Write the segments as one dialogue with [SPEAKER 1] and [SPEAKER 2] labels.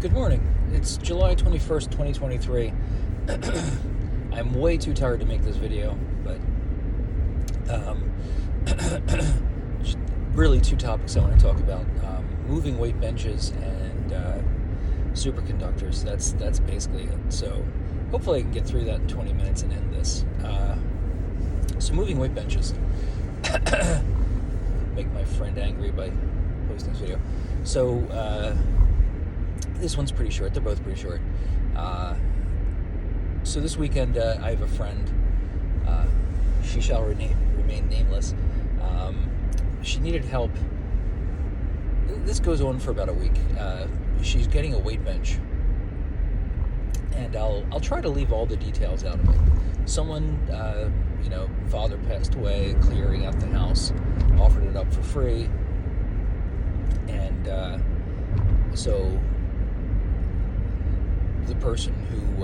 [SPEAKER 1] Good morning. It's July 21st, 2023. I'm way too tired to make this video, but really two topics I want to talk about. Moving weight benches and superconductors. That's basically it. So hopefully I can get through that in 20 minutes and end this. So moving weight benches. Make my friend angry by posting this video. So this one's pretty short. They're both pretty short. So this weekend, I have a friend. She shall remain nameless. She needed help. This goes on for about a week. She's getting a weight bench, and I'll try to leave all the details out of it. Someone, father passed away, clearing out the house, offered it up for free, and so the person who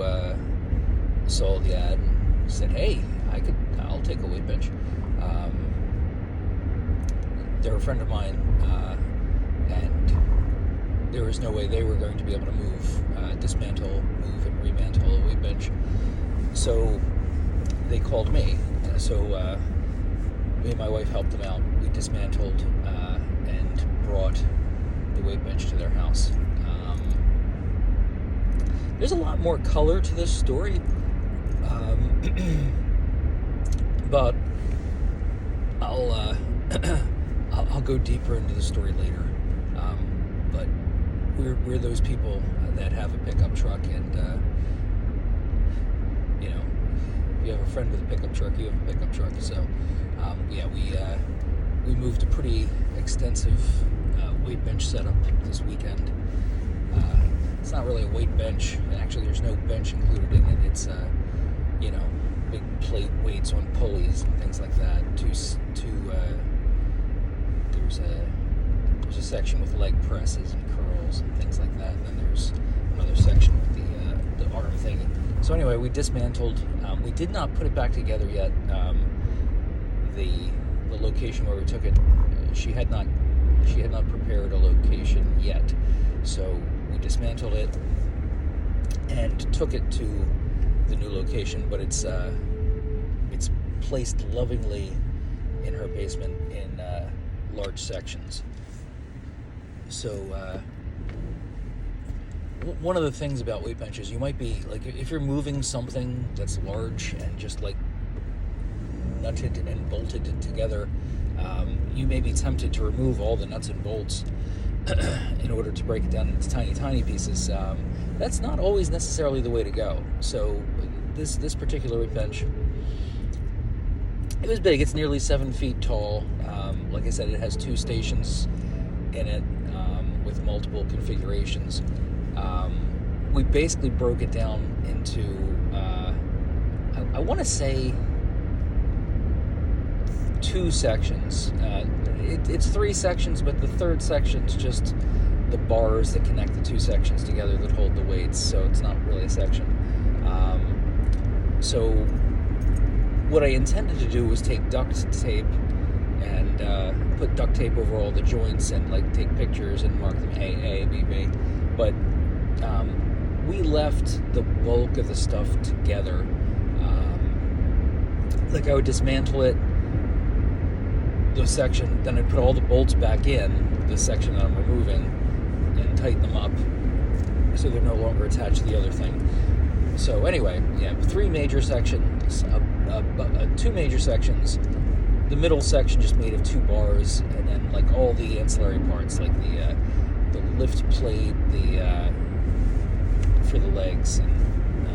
[SPEAKER 1] saw the ad said, "Hey, I'll take a weight bench." They're a friend of mine, and there was no way they were going to be able to dismantle, move, and remantle a weight bench. So they called me. So me and my wife helped them out. We dismantled and brought the weight bench to their house. There's a lot more color to this story, but I'll go deeper into the story later. But we're those people that have a pickup truck, and if you have a friend with a pickup truck, you have a pickup truck. So we moved a pretty extensive weight bench setup this weekend. It's not really a weight bench, and actually there's no bench included in it. It's big plate weights on pulleys and things like that. There's a section with leg presses and curls and things like that, and then there's another section with the arm thingy. So anyway, we dismantled. We did not put it back together yet. The location where we took it, she had not prepared a location yet. So we dismantled it and took it to the new location, but it's placed lovingly in her basement in large sections. So one of the things about weight benches, you might be like, if you're moving something that's large and just like nutted and bolted together, you may be tempted to remove all the nuts and bolts in order to break it down into tiny pieces. That's not always necessarily the way to go. So this particular weight bench, it was big. It's nearly 7 feet tall. Like I said, it has 2 stations in it with multiple configurations. We basically broke it down into, I want to say, 2 sections. It's 3 sections, but the third section's just the bars that connect the 2 sections together that hold the weights, so it's not really a section. So what I intended to do was take duct tape and put duct tape over all the joints and take pictures and mark them A, B, B. But we left the bulk of the stuff together. I would dismantle it, the section, then I'd put all the bolts back in the section that I'm removing and tighten them up so they're no longer attached to the other thing. So anyway, 3 major sections, 2 major sections. The middle section just made of 2 bars, and then all the ancillary parts, like the lift plate, for the legs, and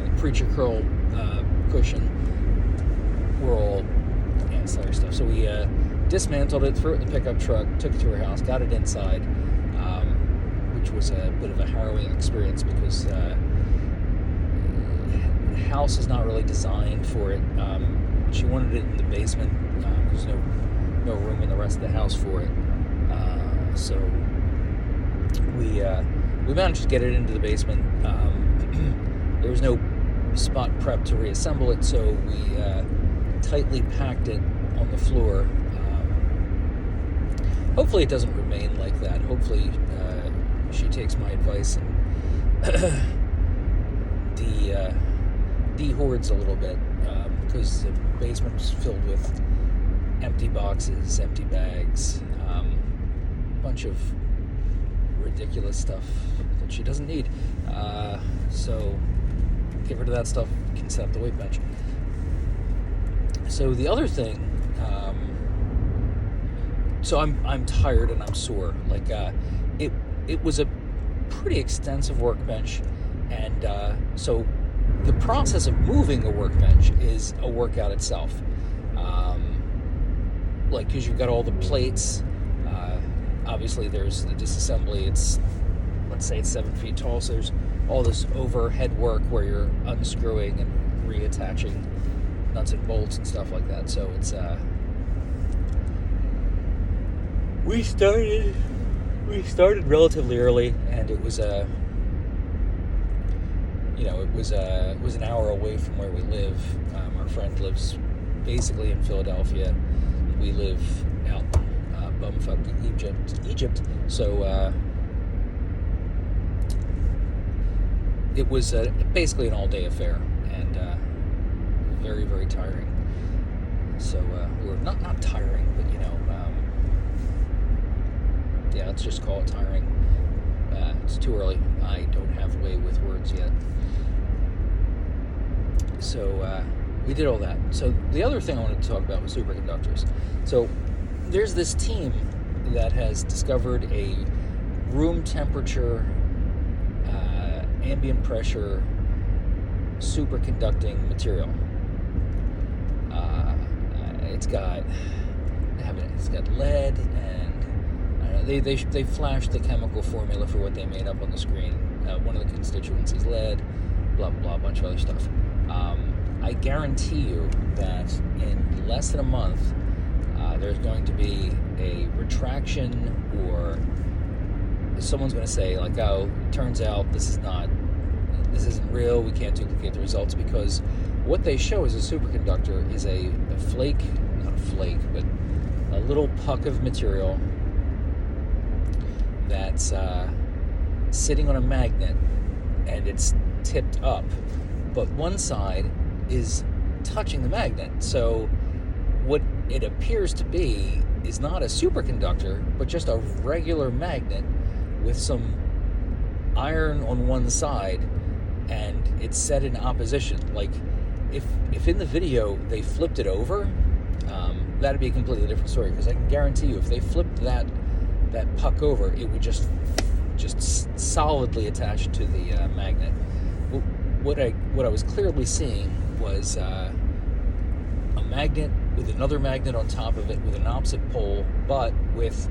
[SPEAKER 1] the preacher curl cushion, were all ancillary stuff. So we dismantled it, threw it in the pickup truck, took it to her house, got it inside, which was a bit of a harrowing experience because the house is not really designed for it. She wanted it in the basement. There's no room in the rest of the house for it. So we managed to get it into the basement. There was no spot prep to reassemble it, so we tightly packed it on the floor. Hopefully it doesn't remain like that. Hopefully she takes my advice and de-hoards a little bit, because the basement's filled with empty boxes, empty bags, a bunch of ridiculous stuff that she doesn't need. So get rid of that stuff, you can set up the weight bench. So the other thing, so I'm tired and I'm sore. Like it was a pretty extensive workbench, and so the process of moving a workbench is a workout itself. Like, because you've got all the plates. Obviously, there's the disassembly. Let's say it's 7 feet tall, so there's all this overhead work where you're unscrewing and reattaching nuts and bolts and stuff like that. So it's we started relatively early, and it was it was an hour away from where we live. Our friend lives basically in Philadelphia. We live out in bumfuck Egypt. So it was basically an all-day affair, and very, very tiring. So or not tiring, but yeah, let's just call it tiring. It's too early. I don't have way with words yet. So we did all that. So the other thing I wanted to talk about was superconductors. So there's this team that has discovered a room temperature, ambient pressure, superconducting material. It's got lead, and they flashed the chemical formula for what they made up on the screen. One of the constituencies, lead, blah blah blah, a bunch of other stuff. I guarantee you that in less than a month, there's going to be a retraction, or someone's going to say, like, oh, it turns out this isn't real, we can't duplicate the results, because what they show as a superconductor is a flake, not a flake, but a little puck of material that's sitting on a magnet, and it's tipped up, but one side is touching the magnet. So what it appears to be is not a superconductor, but just a regular magnet with some iron on one side, and it's set in opposition. Like, if in the video they flipped it over, that'd be a completely different story, because I can guarantee you if they flipped that puck over, it would just solidly attach to the magnet. What I was clearly seeing was a magnet with another magnet on top of it with an opposite pole, but with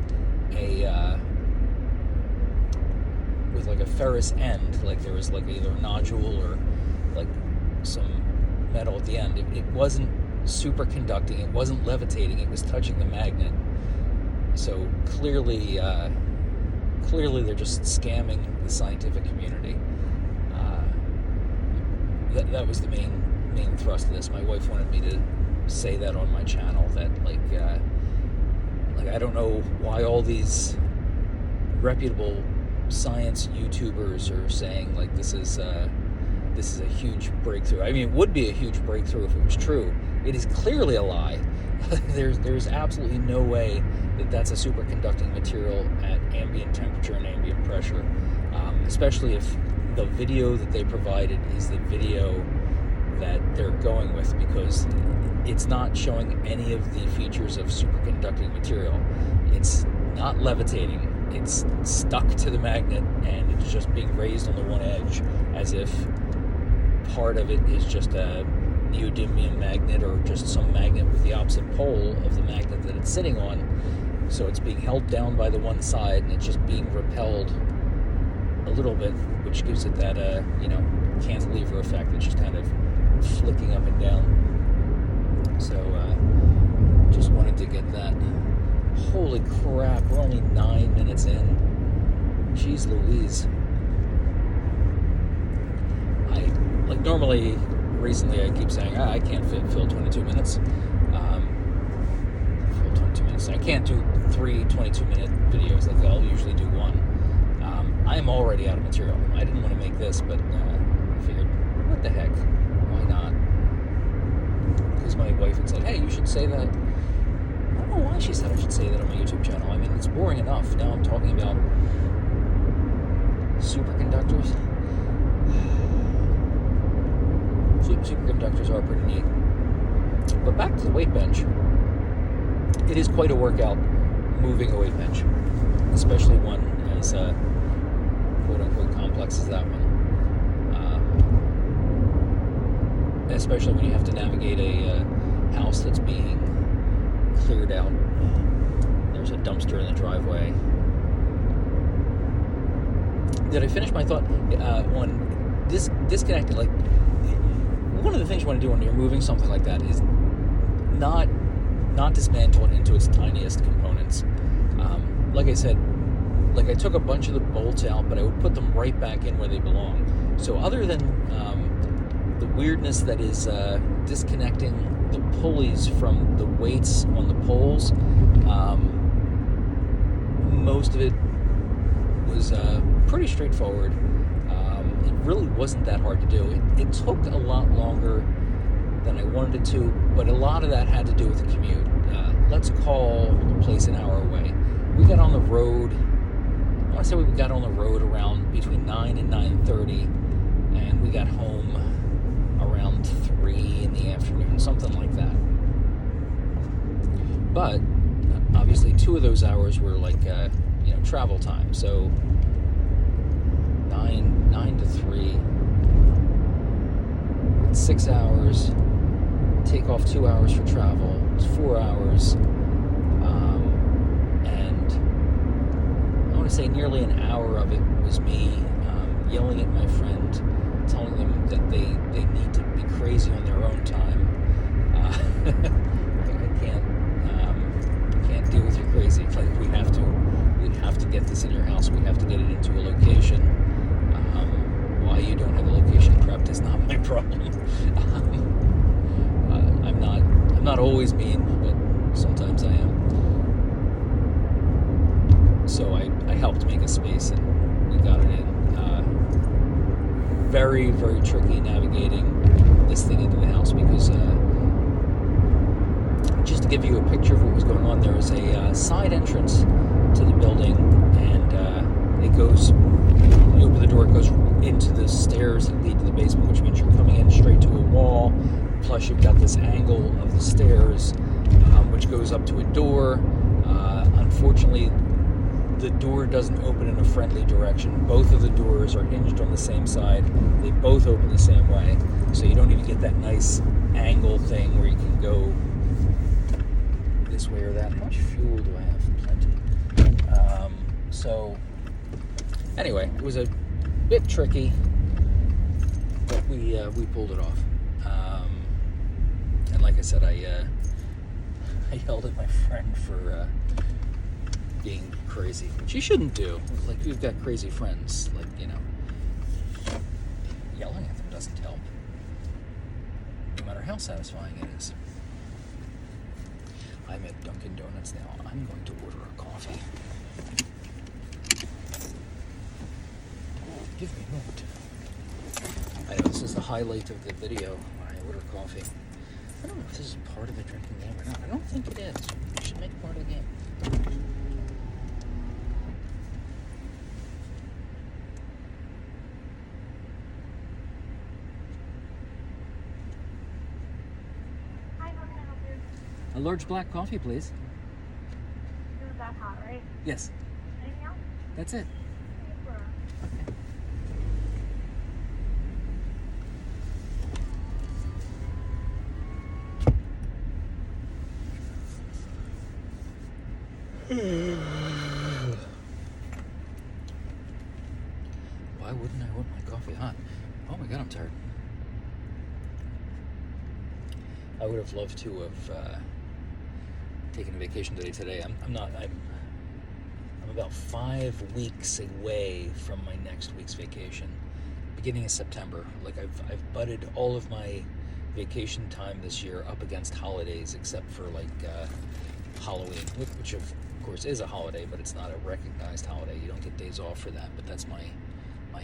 [SPEAKER 1] like a ferrous end. Like there was like either a nodule or like some metal at the end. It wasn't superconducting, it wasn't levitating, it was touching the magnet. So clearly they're just scamming the scientific community. That was the main thrust of this. My wife wanted me to say that on my channel, that like I don't know why all these reputable science YouTubers are saying like this is a huge breakthrough. I mean, it would be a huge breakthrough if it was true. It is clearly a lie. There's absolutely no way that that's a superconducting material at ambient temperature and ambient pressure, especially if the video that they provided is the video that they're going with, because it's not showing any of the features of superconducting material. It's not levitating, it's stuck to the magnet, and it's just being raised on the one edge as if part of it is just a neodymium magnet or just some magnet with the opposite pole of the magnet that it's sitting on. So it's being held down by the one side, and it's just being repelled a little bit, which gives it that cantilever effect. It's just kind of flicking up and down. So just wanted to get that. Holy crap, we're only 9 minutes in. Jeez Louise. Recently I keep saying I can't fill 22 minutes. Fill 22 minutes. I can't do 3 22-minute videos. Like, I'll usually do one. I'm already out of material. I didn't want to make this, but I figured, what the heck? Why not? Because my wife had said, hey, you should say that. I don't know why she said I should say that on my YouTube channel. I mean, it's boring enough. Now I'm talking about superconductors. Superconductors are pretty neat. But back to the weight bench. It is quite a workout moving a weight bench, especially one as quote-unquote complex as that one. Especially when you have to navigate a house that's being cleared out. There's a dumpster in the driveway. Did I finish my thought on disconnected? Like, one of the things you want to do when you're moving something like that is not dismantle it into its tiniest components. Like I said, like I took a bunch of the bolts out, but I would put them right back in where they belong. So other than the weirdness that is disconnecting the pulleys from the weights on the poles, most of it was pretty straightforward. It really wasn't that hard to do. It took a lot longer than I wanted it to, but a lot of that had to do with the commute. Let's call the place an hour away. We got on the road, I want to say we got on the road around between 9 and 9:30, and we got home around 3 in the afternoon, something like that. But obviously 2 of those hours were like travel time. So 9 to 3, 6 hours. Take off 2 hours for travel. It's 4 hours, and I want to say nearly an hour of it was me yelling at my friend, telling them that they need to be crazy on their own time. I can't deal with your crazy. It's like we have to get this in your house. We have to get it into a location. Why you don't have a location prepped is not my problem. I'm not always mean, but sometimes I am. So I helped make a space, and we got it in. Very, very tricky navigating this thing into the house because just to give you a picture of what was going on, there was a side entrance to the building, and it goes, you open the door, it goes into the stairs that lead to the basement, which means you're coming in straight to a wall. Plus, you've got this angle of the stairs, which goes up to a door. Unfortunately, the door doesn't open in a friendly direction. Both of the doors are hinged on the same side. They both open the same way, so you don't even get that nice angle thing where you can go this way or that. How much fuel do I have? Plenty. So, anyway, it was a bit tricky, but we pulled it off. And like I said, I yelled at my friend for being crazy, which you shouldn't do. Like, we've got crazy friends. Like, yelling at them doesn't help, no matter how satisfying it is. I'm at Dunkin' Donuts now. I'm going to order a coffee. Give me a moment. I know this is the highlight of the video when I order coffee. I don't know if this is part of the drinking game or not. I don't think it is. It should make it part of the game.
[SPEAKER 2] Hi, how can I help you?
[SPEAKER 1] A large black coffee, please.
[SPEAKER 2] It was that hot, right?
[SPEAKER 1] Yes.
[SPEAKER 2] Anything else?
[SPEAKER 1] That's it. Why wouldn't I want my coffee hot? Oh my god, I'm tired. I would have loved to have taken a vacation today. I'm not. I'm about 5 weeks away from my next week's vacation, beginning of September. Like I've butted all of my vacation time this year up against holidays, except for like Halloween, which of course, is a holiday, but it's not a recognized holiday. You don't get days off for that, but that's my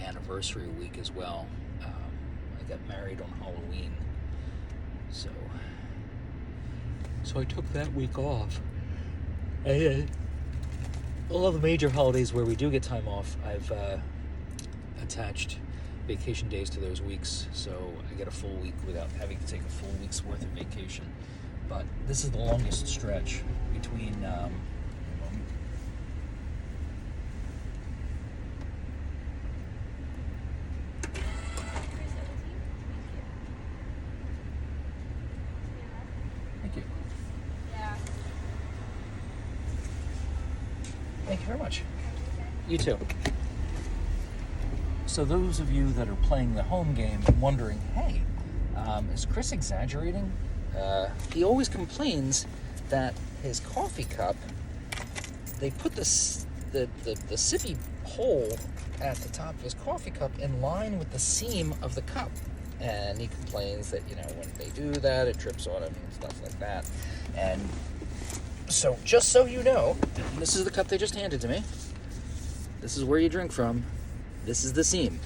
[SPEAKER 1] anniversary week as well. I got married on Halloween, so I took that week off. And all of the major holidays where we do get time off, I've attached vacation days to those weeks, so I get a full week without having to take a full week's worth of vacation. But this is the longest stretch between Thank you.
[SPEAKER 2] Yeah.
[SPEAKER 1] Thank you very much. You too. So those of you that are playing the home game and wondering, hey, is Chris exaggerating? He always complains that his coffee cup, they put the sippy hole at the top of his coffee cup in line with the seam of the cup. And he complains that, when they do that, it trips on him and stuff like that. And so, just so you know, this is the cup they just handed to me. This is where you drink from. This is the seam.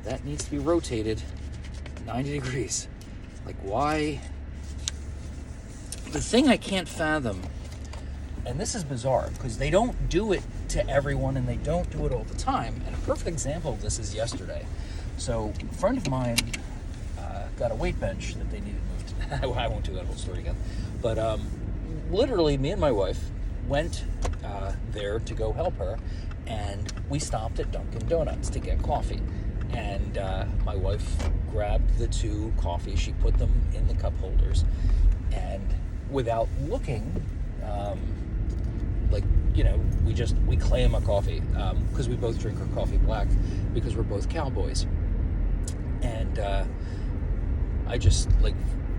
[SPEAKER 1] That needs to be rotated 90 degrees. Like, why? The thing I can't fathom, and this is bizarre, because they don't do it to everyone and they don't do it all the time. And a perfect example of this is yesterday. So, a friend of mine got a weight bench that they needed moved. I won't do that whole story again. But literally, me and my wife went there to go help her, and we stopped at Dunkin' Donuts to get coffee. And my wife grabbed the 2 coffees, she put them in the cup holders, and without looking, we claim a coffee, because we both drink our coffee black, because we're both cowboys. And I just,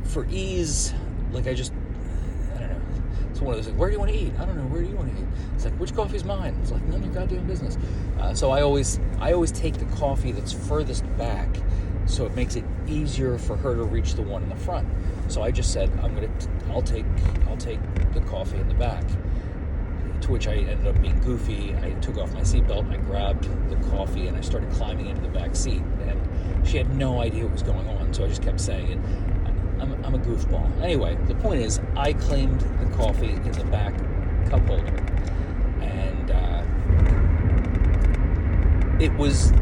[SPEAKER 1] for ease, I don't know. It's one of those things, where do you want to eat? I don't know, where do you want to eat? It's like, which coffee's mine? It's like, none of your goddamn business. So I always take the coffee that's furthest back, so it makes it easier for her to reach the one in the front. So I just said, I'll take the coffee in the back. To which I ended up being goofy. I took off my seatbelt, I grabbed the coffee, and I started climbing into the back seat. And she had no idea what was going on, so I just kept saying it. I'm a goofball. Anyway, the point is, I claimed the coffee in the back cup holder, and it was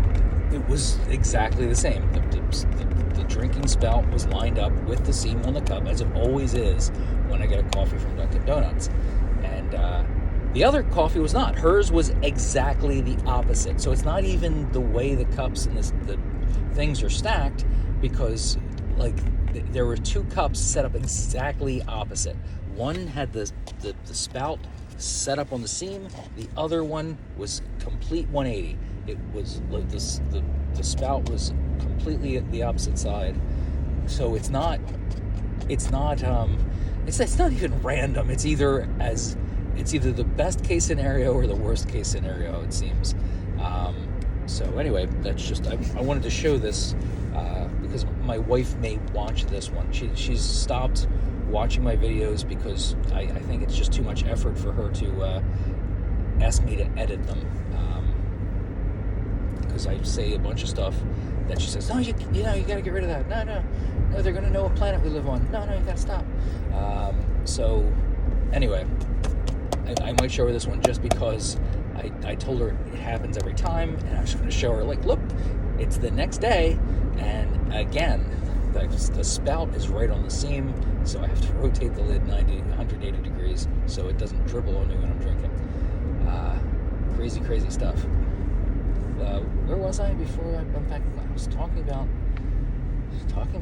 [SPEAKER 1] exactly the same. The drinking spout was lined up with the seam on the cup, as it always is when I get a coffee from Dunkin' Donuts. And the other coffee was not. Hers was exactly the opposite. So it's not even the way the cups and the things are stacked, because there were 2 cups set up exactly opposite. One had the spout set up on the seam. The other one was complete 180. It was like this. The spout was completely at the opposite side. So it's not even random. It's either the best case scenario or the worst case scenario, it seems. So anyway, that's just, I wanted to show this because my wife may watch this one. She's stopped watching my videos because I think it's just too much effort for her to ask me to edit them. Because I say a bunch of stuff that she says, no, you gotta get rid of that. No, they're gonna know what planet we live on. No, you gotta stop. So anyway, I might show her this one just because I told her it happens every time, and I was going to show her, look, it's the next day, and again, the spout is right on the seam, so I have to rotate the lid 180 degrees so it doesn't dribble on me when I'm drinking. Crazy stuff. Where was I before I went back? I was talking about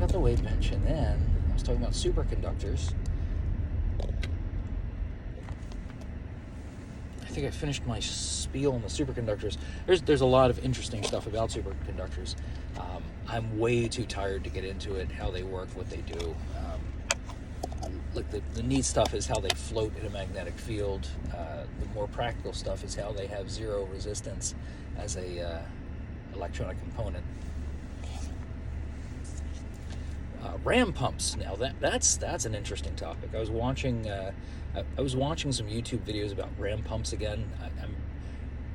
[SPEAKER 1] the weight bench, and then I was talking about superconductors. I think I finished my spiel on the superconductors. There's a lot of interesting stuff about superconductors. I'm way too tired to get into it, how they work, what they do. The neat stuff is how they float in a magnetic field. The more practical stuff is how they have zero resistance as a electronic component. Ram pumps. Now that's an interesting topic. I was watching some YouTube videos about ram pumps again.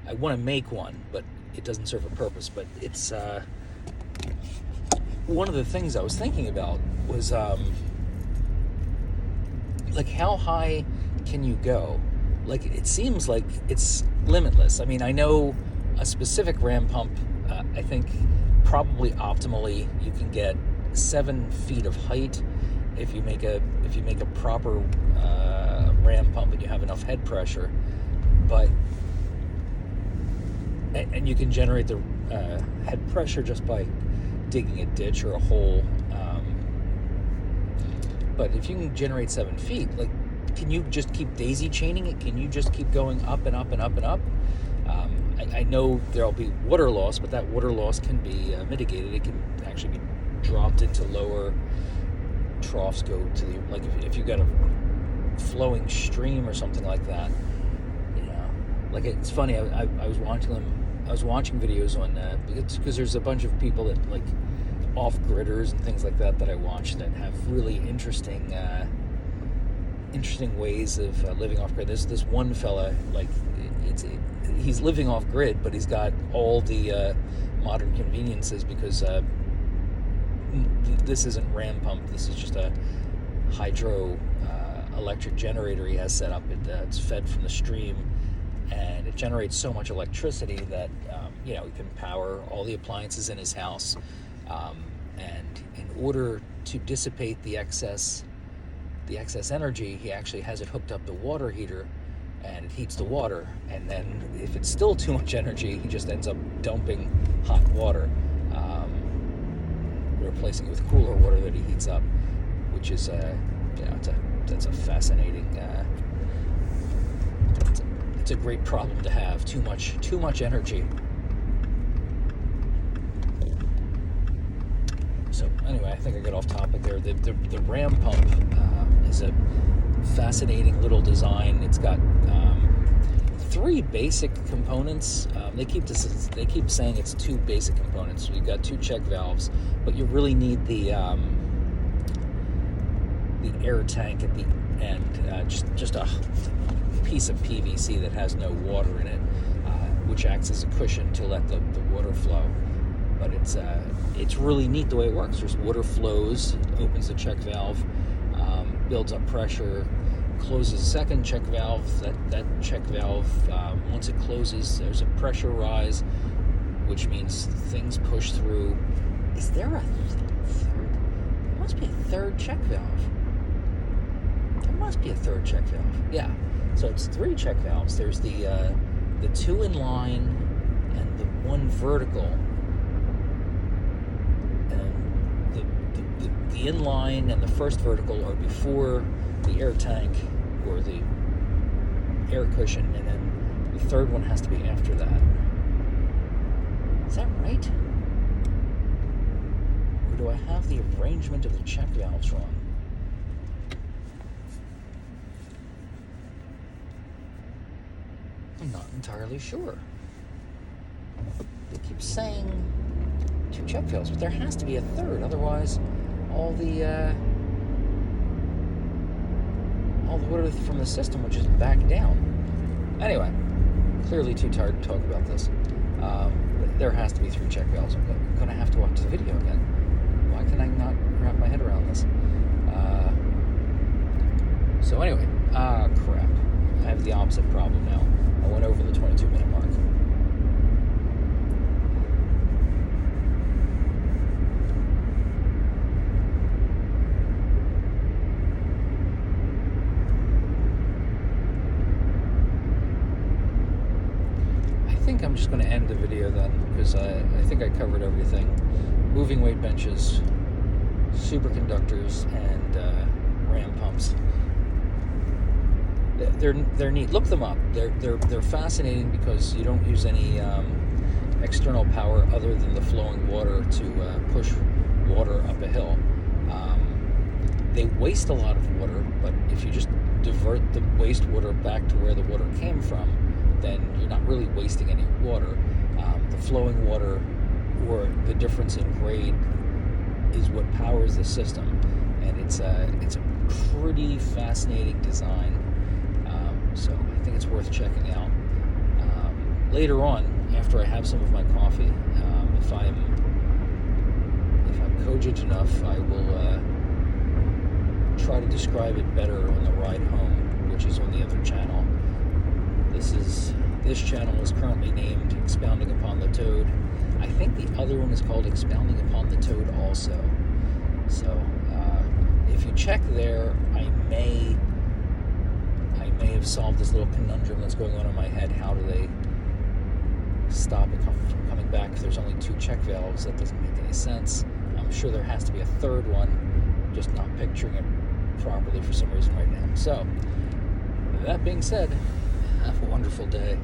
[SPEAKER 1] I want to make one, but it doesn't serve a purpose. But it's one of the things I was thinking about was like how high can you go? Like it seems like it's limitless. I mean, I know a specific ram pump. I think probably optimally you can get 7 feet of height if you make a proper ram pump and you have enough head pressure, and you can generate the head pressure just by digging a ditch or a hole. But if you can generate 7 feet, like, can you just keep daisy chaining it? Can you just keep going up and up and up and up? I know there'll be water loss, but that water loss can be mitigated. It can actually be dropped into lower troughs. Go to the, like, if you've got a flowing stream or something like that, you know. Like, it's funny. I was watching them. I was watching videos on because there's a bunch of people that, like, off-gridders and things like that I watch that have really interesting ways of living off-grid. There's this one fella, like, he's living off-grid, but he's got all the modern conveniences because this isn't ram pump. This is just a hydro electric generator he has set up. It's fed from the stream, and it generates so much electricity that he can power all the appliances in his house. And in order to dissipate the excess energy, he actually has it hooked up to water heater, and it heats the water. And then if it's still too much energy, he just ends up dumping hot water, replacing it with cooler water that he heats up, which is that's a fascinating. It's a great problem to have. Too much energy. So anyway, I think I got off topic there. The ram pump is a fascinating little design. It's got 3 basic components. They keep saying it's 2 basic components. So you've got 2 check valves, but you really need the air tank at the end, just a piece of PVC that has no water in it, which acts as a cushion to let the water flow. But it's really neat the way it works. There's water flows, opens the check valve, builds up pressure, closes the second check valve. That check valve, once it closes, there's a pressure rise, which means things push through. Is there a third? There must be a third check valve. There must be a third check valve. Yeah. So it's 3 check valves. There's the 2 in line and the 1 vertical. The inline and the first vertical are before the air tank or the air cushion, and then the third one has to be after that. Is that right? Or do I have the arrangement of the check valves wrong? I'm not entirely sure. They keep saying 2 check valves, but there has to be a third, otherwise all the water from the system would just back down. Anyway, clearly too tired to talk about this. There has to be 3 check valves. I'm going to have to watch the video again. Why can I not wrap my head around this? So anyway, crap. I have the opposite problem now. I went over the 22-minute mark. I'm just going to end the video then, because I think I covered everything. Moving weight benches, superconductors, and ram pumps. They're neat. Look them up. They're fascinating because you don't use any external power other than the flowing water to push water up a hill. They waste a lot of water, but if you just divert the wastewater back to where the water came from, then you're not really wasting any water. The flowing water, or the difference in grade is what powers the system, and it's a pretty fascinating design. So I think it's worth checking out. Later on, after I have some of my coffee, if I'm cogent enough, I will try to describe it better on the ride home, which is on the other channel. This channel is currently named Expounding Upon the Toad. I think the other one is called Expounding Upon the Toad also. So if you check there, I may have solved this little conundrum that's going on in my head. How do they stop it from coming back if there's only 2 check valves? That doesn't make any sense. I'm sure there has to be a third one, just not picturing it properly for some reason right now. So, that being said, have a wonderful day.